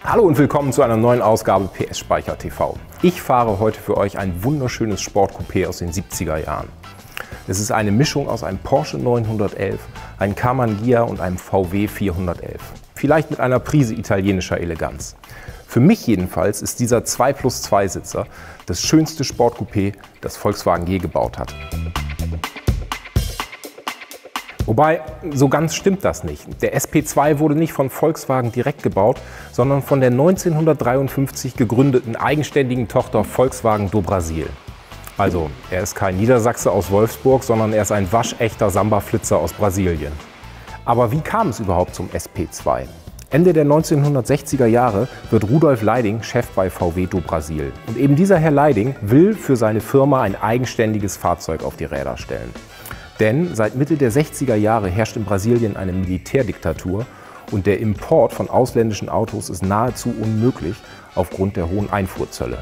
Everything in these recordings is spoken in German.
Hallo und willkommen zu einer neuen Ausgabe PS Speicher TV. Ich fahre heute für euch ein wunderschönes Sportcoupé aus den 70er Jahren. Es ist eine Mischung aus einem Porsche 911, einem Karmann Ghia und einem VW 411. Vielleicht mit einer Prise italienischer Eleganz. Für mich jedenfalls ist dieser 2+2 Sitzer das schönste Sportcoupé, das Volkswagen je gebaut hat. Wobei, so ganz stimmt das nicht. Der SP2 wurde nicht von Volkswagen direkt gebaut, sondern von der 1953 gegründeten eigenständigen Tochter Volkswagen do Brasil. Also, er ist kein Niedersachse aus Wolfsburg, sondern er ist ein waschechter Samba-Flitzer aus Brasilien. Aber wie kam es überhaupt zum SP2? Ende der 1960er Jahre wird Rudolf Leiding Chef bei VW do Brasil. Und eben dieser Herr Leiding will für seine Firma ein eigenständiges Fahrzeug auf die Räder stellen. Denn seit Mitte der 60er Jahre herrscht in Brasilien eine Militärdiktatur und der Import von ausländischen Autos ist nahezu unmöglich aufgrund der hohen Einfuhrzölle.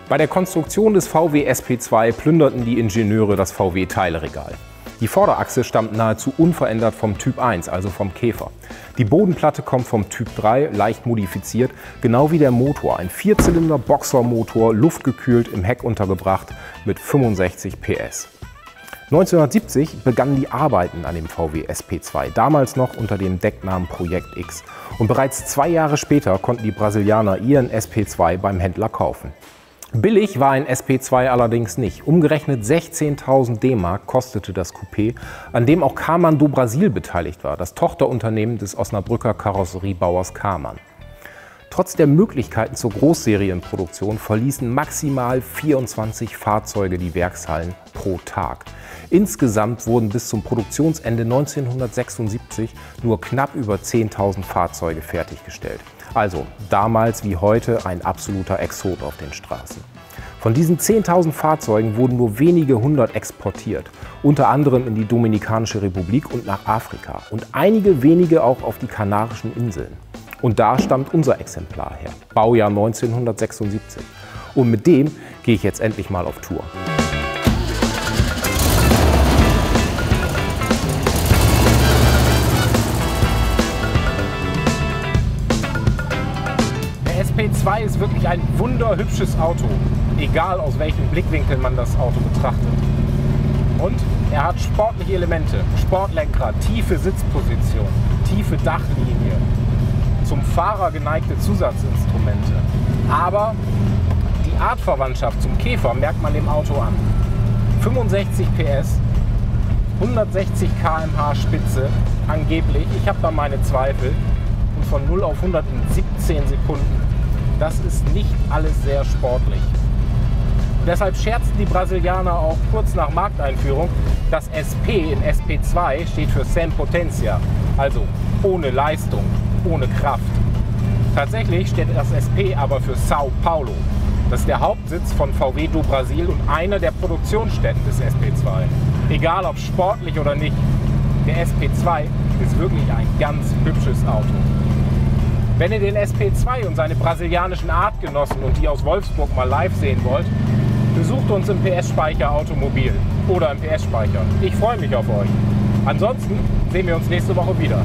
Bei der Konstruktion des VW SP2 plünderten die Ingenieure das VW-Teileregal. Die Vorderachse stammt nahezu unverändert vom Typ 1, also vom Käfer. Die Bodenplatte kommt vom Typ 3, leicht modifiziert, genau wie der Motor. Ein Vierzylinder-Boxermotor, luftgekühlt im Heck untergebracht mit 65 PS. 1970 begannen die Arbeiten an dem VW SP2, damals noch unter dem Decknamen Projekt X. Und bereits 2 Jahre später konnten die Brasilianer ihren SP2 beim Händler kaufen. Billig war ein SP2 allerdings nicht. Umgerechnet 16.000 D-Mark kostete das Coupé, an dem auch Karmann do Brasil beteiligt war, das Tochterunternehmen des Osnabrücker Karosseriebauers Karmann. Trotz der Möglichkeiten zur Großserienproduktion verließen maximal 24 Fahrzeuge die Werkshallen pro Tag. Insgesamt wurden bis zum Produktionsende 1976 nur knapp über 10.000 Fahrzeuge fertiggestellt. Also damals wie heute ein absoluter Exot auf den Straßen. Von diesen 10.000 Fahrzeugen wurden nur wenige hundert exportiert, unter anderem in die Dominikanische Republik und nach Afrika und einige wenige auch auf die Kanarischen Inseln. Und da stammt unser Exemplar her, Baujahr 1976. Und mit dem gehe ich jetzt endlich mal auf Tour. Der SP2 ist wirklich ein wunderhübsches Auto, egal aus welchem Blickwinkel man das Auto betrachtet. Und er hat sportliche Elemente, Sportlenkrad, tiefe Sitzposition, tiefe Dachlinie, zum Fahrer geneigte Zusatzinstrumente. Aber die Artverwandtschaft zum Käfer merkt man dem Auto an. 65 PS, 160 km/h Spitze, angeblich. Ich habe da meine Zweifel. Und von 0 auf 100 in 17 Sekunden. Das ist nicht alles sehr sportlich. Deshalb scherzten die Brasilianer auch kurz nach Markteinführung, das SP in SP2 steht für Sem Potência, also ohne Leistung, ohne Kraft. Tatsächlich steht das SP aber für São Paulo. Das ist der Hauptsitz von VW do Brasil und eine der Produktionsstätten des SP2. Egal ob sportlich oder nicht, der SP2 ist wirklich ein ganz hübsches Auto. Wenn ihr den SP2 und seine brasilianischen Artgenossen und die aus Wolfsburg mal live sehen wollt, besucht uns im PS Speicher Automobil oder im PS Speicher. Ich freue mich auf euch. Ansonsten sehen wir uns nächste Woche wieder.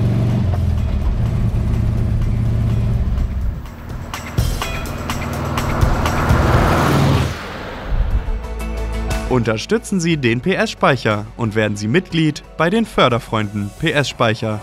Unterstützen Sie den PS Speicher und werden Sie Mitglied bei den Förderfreunden PS Speicher.